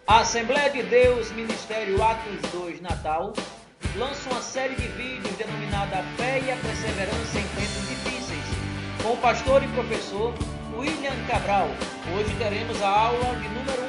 A Assembleia de Deus, Ministério Atos 2 Natal, lança uma série de vídeos denominada Fé e a Perseverança em Tempos Difíceis, com o pastor e professor William Cabral. Hoje teremos a aula de número 1.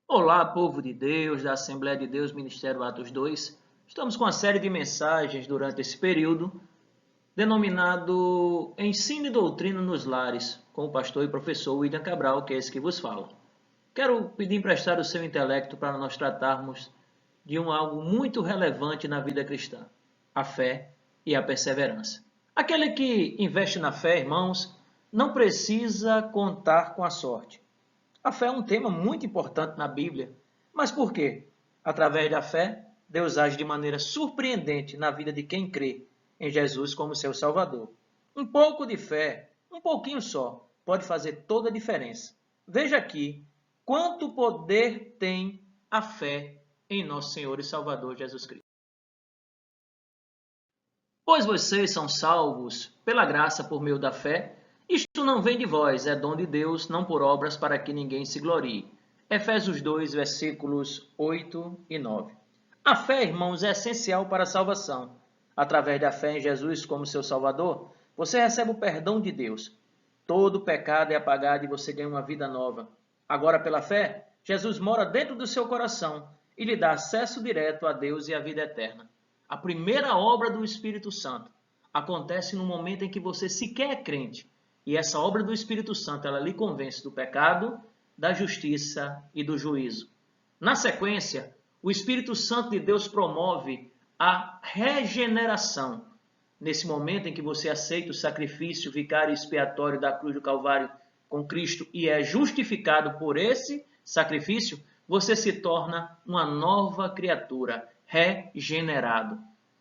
Olá, povo de Deus, da Assembleia de Deus, Ministério Atos 2. Estamos com uma série de mensagens durante esse período, denominado Ensino e Doutrina nos Lares, com o pastor e professor William Cabral, que é esse que vos fala. Quero pedir emprestar o seu intelecto para nós tratarmos de algo muito relevante na vida cristã, a fé e a perseverança. Aquele que investe na fé, irmãos, não precisa contar com a sorte. A fé é um tema muito importante na Bíblia. Mas por quê? Através da fé, Deus age de maneira surpreendente na vida de quem crê em Jesus como seu Salvador. Um pouco de fé, um pouquinho só, pode fazer toda a diferença. Veja aqui quanto poder tem a fé em nosso Senhor e Salvador Jesus Cristo. Pois vocês são salvos pela graça por meio da fé. Isto não vem de vós, é dom de Deus, não por obras, para que ninguém se glorie. Efésios 2, versículos 8 e 9. A fé, irmãos, é essencial para a salvação. Através da fé em Jesus como seu Salvador, você recebe o perdão de Deus. Todo pecado é apagado e você ganha uma vida nova. Agora, pela fé, Jesus mora dentro do seu coração e lhe dá acesso direto a Deus e à vida eterna. A primeira obra do Espírito Santo acontece no momento em que você sequer é crente. E essa obra do Espírito Santo, ela lhe convence do pecado, da justiça e do juízo. Na sequência, o Espírito Santo de Deus promove a regeneração. Nesse momento em que você aceita o sacrifício vicário e expiatório da cruz do Calvário com Cristo e é justificado por esse sacrifício, você se torna uma nova criatura, regenerado.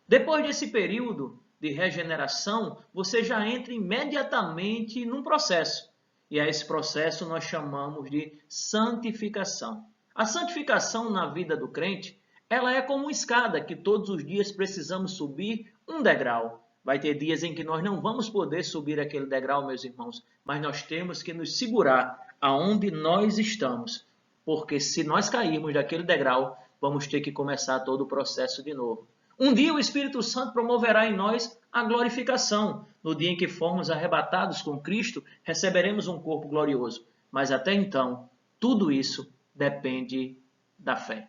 Depois desse período de regeneração, você já entra imediatamente num processo. E a esse processo nós chamamos de santificação. A santificação na vida do crente, ela é como uma escada que todos os dias precisamos subir um degrau. Vai ter dias em que nós não vamos poder subir aquele degrau, meus irmãos, mas nós temos que nos segurar aonde nós estamos, porque se nós cairmos daquele degrau, vamos ter que começar todo o processo de novo. Um dia o Espírito Santo promoverá em nós a glorificação. No dia em que formos arrebatados com Cristo, receberemos um corpo glorioso. Mas até então, tudo isso depende da fé.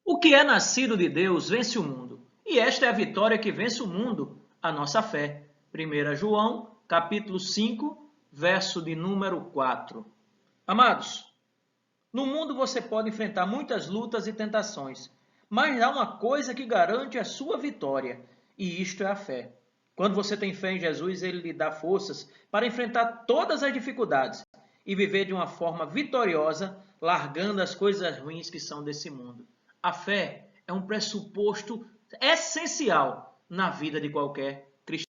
O que é nascido de Deus vence o mundo. E esta é a vitória que vence o mundo, a nossa fé. 1 João, capítulo 5, verso de número 4. Amados, no mundo você pode enfrentar muitas lutas e tentações, mas há uma coisa que garante a sua vitória, e isto é a fé. Quando você tem fé em Jesus, ele lhe dá forças para enfrentar todas as dificuldades e viver de uma forma vitoriosa, largando as coisas ruins que são desse mundo. A fé é um pressuposto essencial na vida de qualquer cristão.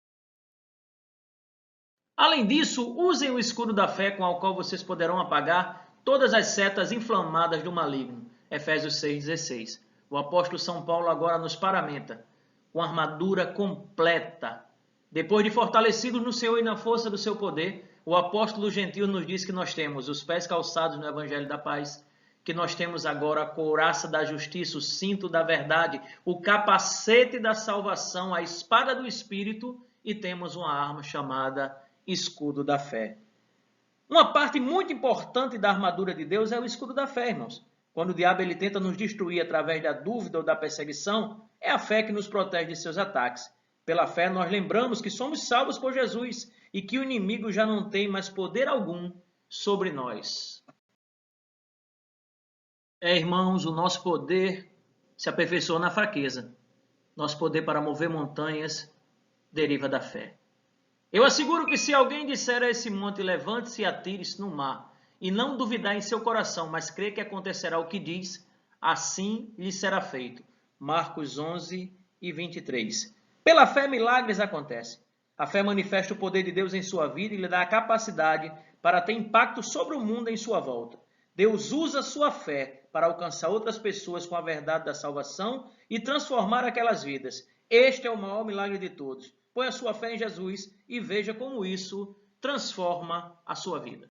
Além disso, usem o escudo da fé com o qual vocês poderão apagar todas as setas inflamadas do maligno. Efésios 6,16. O apóstolo São Paulo agora nos paramenta com a armadura completa. Depois de fortalecidos no Senhor e na força do seu poder, o apóstolo gentil nos diz que nós temos os pés calçados no Evangelho da Paz, que nós temos agora a couraça da justiça, o cinto da verdade, o capacete da salvação, a espada do Espírito e temos uma arma chamada escudo da fé. Uma parte muito importante da armadura de Deus é o escudo da fé, irmãos. Quando o diabo ele tenta nos destruir através da dúvida ou da perseguição, é a fé que nos protege de seus ataques. Pela fé, nós lembramos que somos salvos por Jesus e que o inimigo já não tem mais poder algum sobre nós. Irmãos, o nosso poder se aperfeiçoa na fraqueza. Nosso poder para mover montanhas deriva da fé. Eu asseguro que se alguém disser a esse monte, levante-se e atire-se no mar, e não duvidar em seu coração, mas crer que acontecerá o que diz, assim lhe será feito. Marcos 11:23. Pela fé, milagres acontecem. A fé manifesta o poder de Deus em sua vida e lhe dá a capacidade para ter impacto sobre o mundo em sua volta. Deus usa sua fé para alcançar outras pessoas com a verdade da salvação e transformar aquelas vidas. Este é o maior milagre de todos. Põe a sua fé em Jesus e veja como isso transforma a sua vida.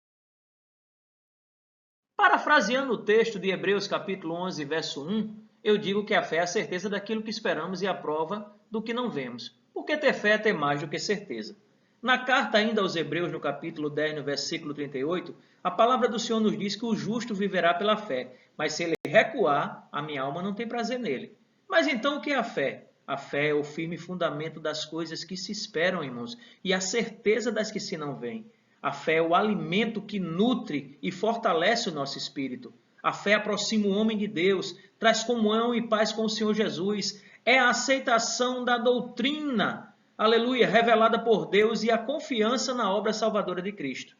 Parafraseando o texto de Hebreus capítulo 11, verso 1, eu digo que a fé é a certeza daquilo que esperamos e a prova do que não vemos. Porque ter fé é ter mais do que certeza. Na carta ainda aos Hebreus, no capítulo 10, no versículo 38, a palavra do Senhor nos diz que o justo viverá pela fé, mas se ele recuar, a minha alma não tem prazer nele. Mas então o que é a fé? A fé é o firme fundamento das coisas que se esperam, irmãos, e a certeza das que se não veem. A fé é o alimento que nutre e fortalece o nosso espírito. A fé aproxima o homem de Deus, traz comunhão e paz com o Senhor Jesus. É a aceitação da doutrina, aleluia, revelada por Deus e a confiança na obra salvadora de Cristo.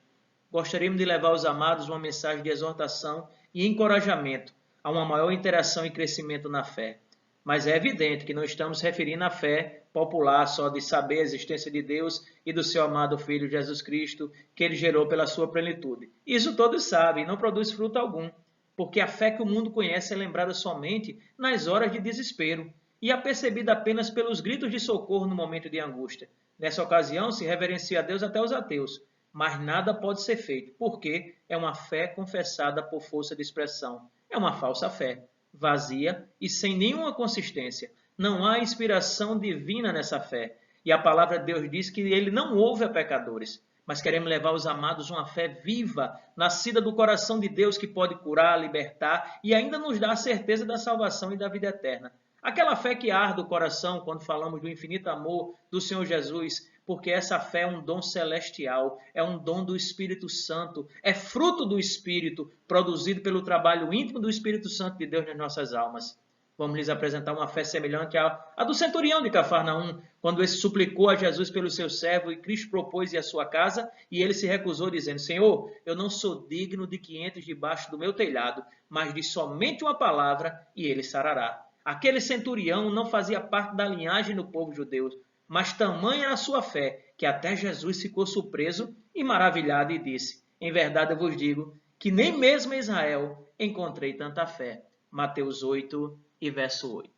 Gostaríamos de levar aos amados uma mensagem de exortação e encorajamento a uma maior interação e crescimento na fé. Mas é evidente que não estamos referindo à fé popular só de saber a existência de Deus e do seu amado Filho Jesus Cristo, que ele gerou pela sua plenitude. Isso todos sabem, não produz fruto algum, porque a fé que o mundo conhece é lembrada somente nas horas de desespero e é percebida apenas pelos gritos de socorro no momento de angústia. Nessa ocasião, se reverencia a Deus até os ateus, mas nada pode ser feito, porque é uma fé confessada por força de expressão. É uma falsa fé, vazia e sem nenhuma consistência. Não há inspiração divina nessa fé. E a palavra de Deus diz que ele não ouve a pecadores. Mas queremos levar os amados uma fé viva, nascida do coração de Deus que pode curar, libertar e ainda nos dá a certeza da salvação e da vida eterna. Aquela fé que arde o coração quando falamos do infinito amor do Senhor Jesus, porque essa fé é um dom celestial, é um dom do Espírito Santo, é fruto do Espírito, produzido pelo trabalho íntimo do Espírito Santo de Deus nas nossas almas. Vamos lhes apresentar uma fé semelhante à do centurião de Cafarnaum, quando esse suplicou a Jesus pelo seu servo e Cristo propôs ir à sua casa e ele se recusou dizendo, Senhor, eu não sou digno de que entres debaixo do meu telhado, mas diz somente uma palavra e ele sarará. Aquele centurião não fazia parte da linhagem do povo judeu, mas tamanha era a sua fé, que até Jesus ficou surpreso e maravilhado e disse, em verdade eu vos digo, que nem mesmo em Israel encontrei tanta fé. Mateus 8 e verso 8.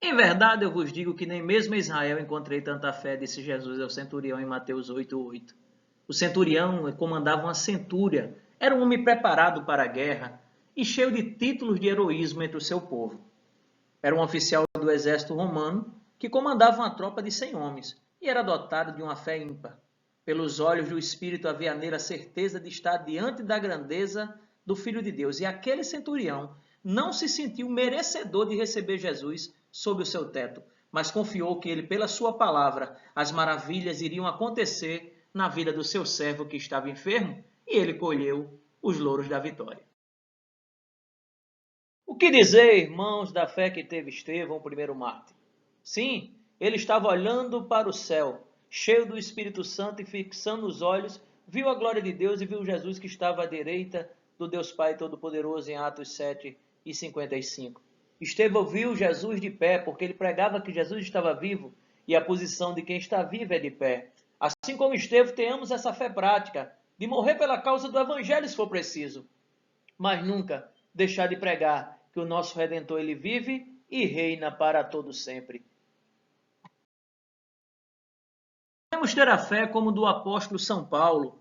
Em verdade eu vos digo que nem mesmo em Israel encontrei tanta fé, disse Jesus ao centurião em Mateus 8:8. O centurião comandava uma centúria, era um homem preparado para a guerra e cheio de títulos de heroísmo entre o seu povo. Era um oficial do exército romano que comandava uma tropa de 100 homens e era dotado de uma fé ímpar. Pelos olhos do Espírito havia nele a certeza de estar diante da grandeza do Filho de Deus. E aquele centurião não se sentiu merecedor de receber Jesus sob o seu teto, mas confiou que ele, pela sua palavra, as maravilhas iriam acontecer na vida do seu servo que estava enfermo e ele colheu os louros da vitória. O que dizer, irmãos, da fé que teve Estevão, o primeiro mártir? Sim, ele estava olhando para o céu, cheio do Espírito Santo e fixando os olhos, viu a glória de Deus e viu Jesus que estava à direita do Deus Pai Todo-Poderoso em Atos 7:55. Estevão viu Jesus de pé, porque ele pregava que Jesus estava vivo e a posição de quem está vivo é de pé. Assim como Estevão, tenhamos essa fé prática de morrer pela causa do Evangelho se for preciso, mas nunca deixar de pregar que o nosso Redentor ele vive e reina para todo sempre. Podemos ter a fé como do apóstolo São Paulo,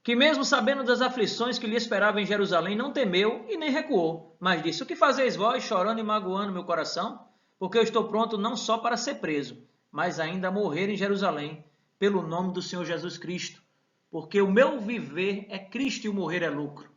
que mesmo sabendo das aflições que lhe esperavam em Jerusalém, não temeu e nem recuou, mas disse: o que fazeis vós, chorando e magoando meu coração? Porque eu estou pronto não só para ser preso, mas ainda a morrer em Jerusalém, pelo nome do Senhor Jesus Cristo. Porque o meu viver é Cristo e o morrer é lucro.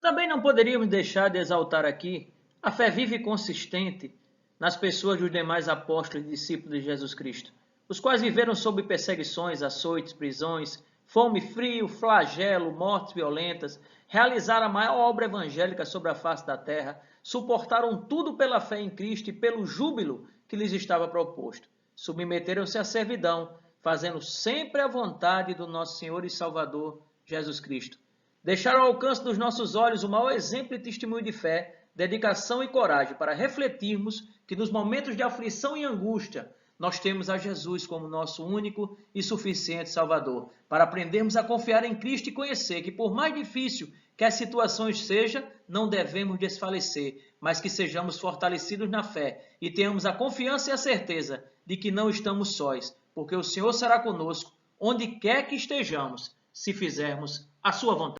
Também não poderíamos deixar de exaltar aqui a fé viva e consistente nas pessoas dos demais apóstolos e discípulos de Jesus Cristo, os quais viveram sob perseguições, açoites, prisões, fome, frio, flagelo, mortes violentas, realizaram a maior obra evangélica sobre a face da terra, suportaram tudo pela fé em Cristo e pelo júbilo que lhes estava proposto. Submeteram-se à servidão, fazendo sempre a vontade do nosso Senhor e Salvador Jesus Cristo. Deixar ao alcance dos nossos olhos o maior exemplo e testemunho de fé, dedicação e coragem para refletirmos que nos momentos de aflição e angústia nós temos a Jesus como nosso único e suficiente Salvador, para aprendermos a confiar em Cristo e conhecer que por mais difícil que as situações sejam, não devemos desfalecer, mas que sejamos fortalecidos na fé e tenhamos a confiança e a certeza de que não estamos sós, porque o Senhor será conosco onde quer que estejamos, se fizermos a sua vontade.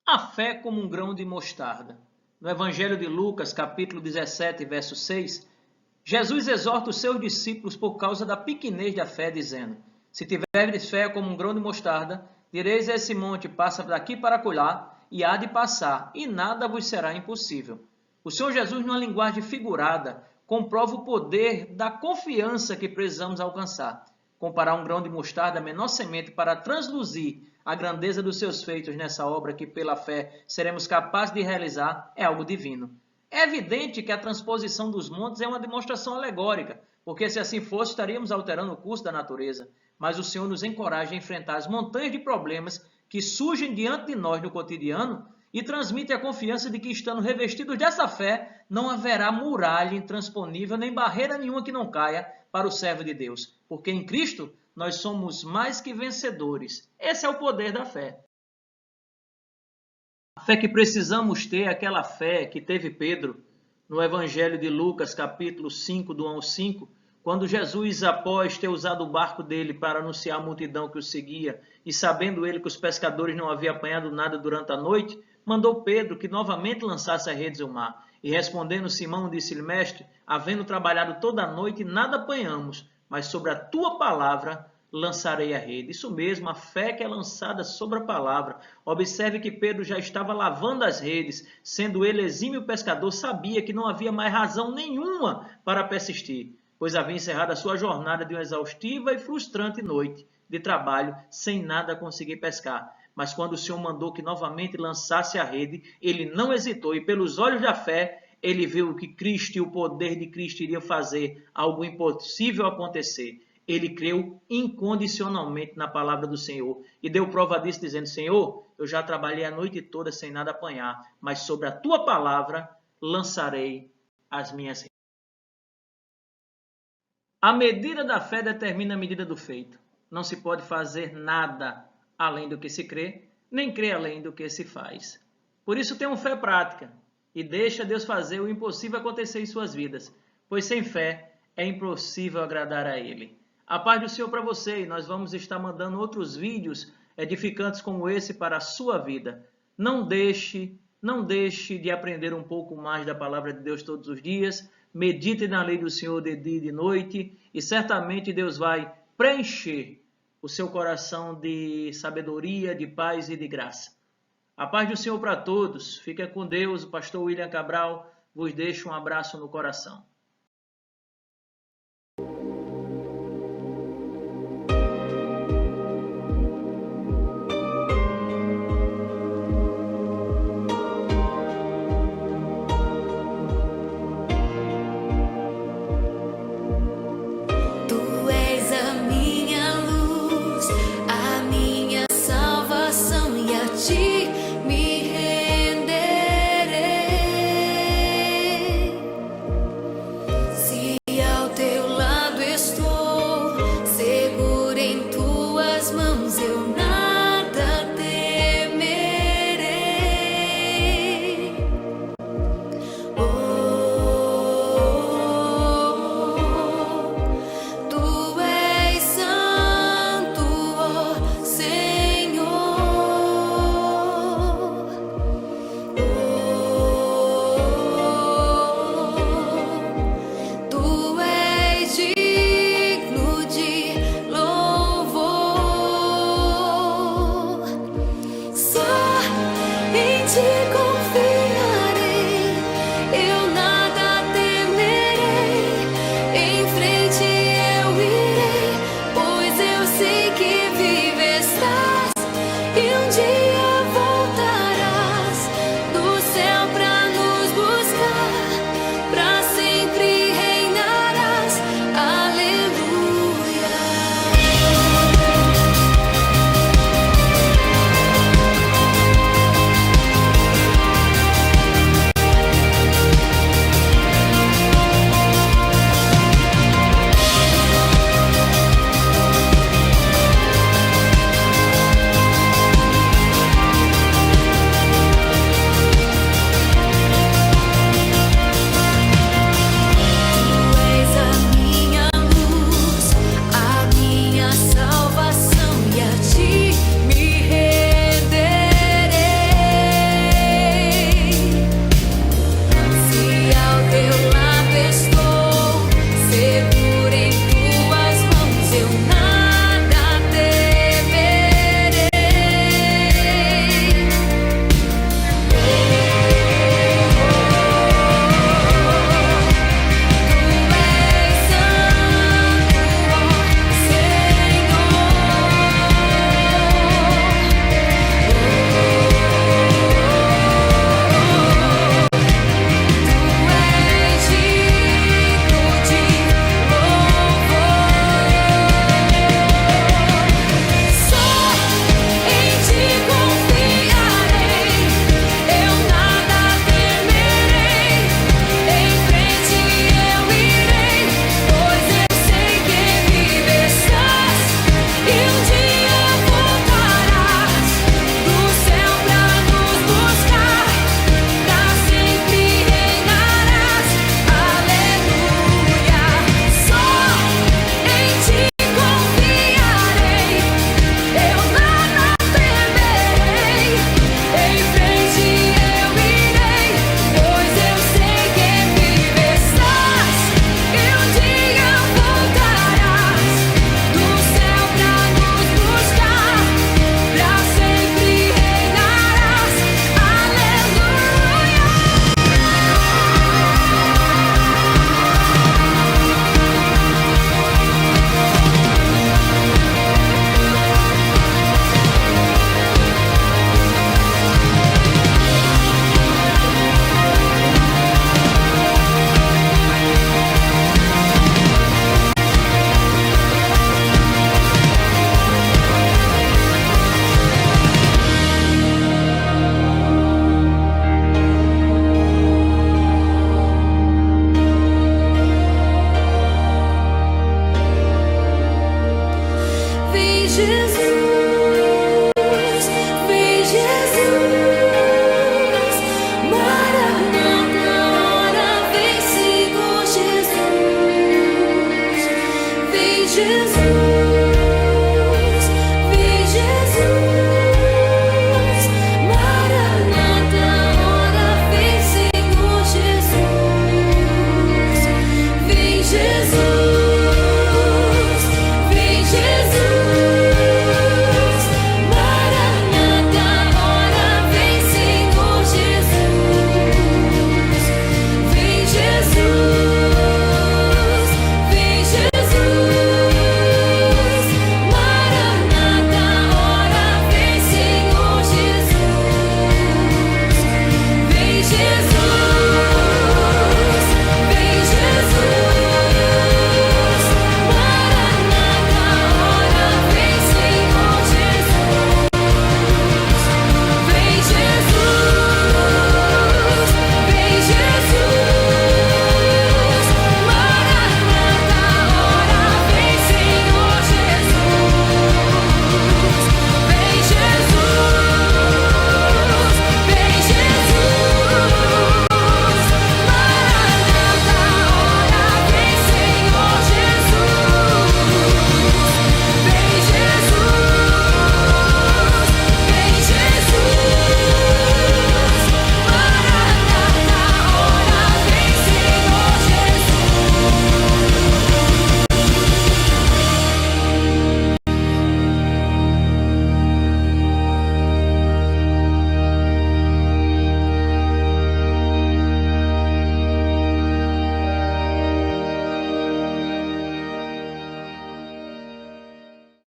A fé como um grão de mostarda. No Evangelho de Lucas, capítulo 17, verso 6, Jesus exorta os seus discípulos por causa da pequenez da fé, dizendo: se tiverdes fé como um grão de mostarda, direis a esse monte, passa daqui para acolá, e há de passar, e nada vos será impossível. O Senhor Jesus, numa linguagem figurada, comprova o poder da confiança que precisamos alcançar. Comparar um grão de mostarda, a menor semente, para transluzir a grandeza dos seus feitos nessa obra que pela fé seremos capazes de realizar, é algo divino. É evidente que a transposição dos montes é uma demonstração alegórica, porque se assim fosse, estaríamos alterando o curso da natureza. Mas o Senhor nos encoraja a enfrentar as montanhas de problemas que surgem diante de nós no cotidiano e transmite a confiança de que, estando revestidos dessa fé, não haverá muralha intransponível nem barreira nenhuma que não caia para o servo de Deus, porque em Cristo nós somos mais que vencedores. Esse é o poder da fé. A fé que precisamos ter é aquela fé que teve Pedro no Evangelho de Lucas, capítulo 5, do 1 ao 5, quando Jesus, após ter usado o barco dele para anunciar a multidão que o seguia, e sabendo ele que os pescadores não haviam apanhado nada durante a noite, mandou Pedro que novamente lançasse as redes ao mar. E respondendo Simão, disse-lhe: mestre, havendo trabalhado toda a noite, nada apanhamos, mas sobre a tua palavra lançarei a rede. Isso mesmo, a fé que é lançada sobre a palavra. Observe que Pedro já estava lavando as redes, sendo ele exímio pescador, sabia que não havia mais razão nenhuma para persistir, pois havia encerrado a sua jornada de uma exaustiva e frustrante noite de trabalho, sem nada conseguir pescar. Mas quando o Senhor mandou que novamente lançasse a rede, ele não hesitou e, pelos olhos da fé, ele viu que Cristo e o poder de Cristo iriam fazer algo impossível acontecer. Ele creu incondicionalmente na palavra do Senhor e deu prova disso, dizendo: Senhor, eu já trabalhei a noite toda sem nada apanhar, mas sobre a tua palavra lançarei as minhas redes. A medida da fé determina a medida do feito. Não se pode fazer nada além do que se crê, nem crer além do que se faz. Por isso tenham fé prática e deixa Deus fazer o impossível acontecer em suas vidas, pois sem fé é impossível agradar a Ele. A paz do Senhor para você, e nós vamos estar mandando outros vídeos edificantes como esse para a sua vida. Não deixe de aprender um pouco mais da palavra de Deus todos os dias. Medite na lei do Senhor de dia e de noite e certamente Deus vai preencher o seu coração de sabedoria, de paz e de graça. A paz do Senhor para todos. Fica com Deus. O pastor William Cabral vos deixa um abraço no coração.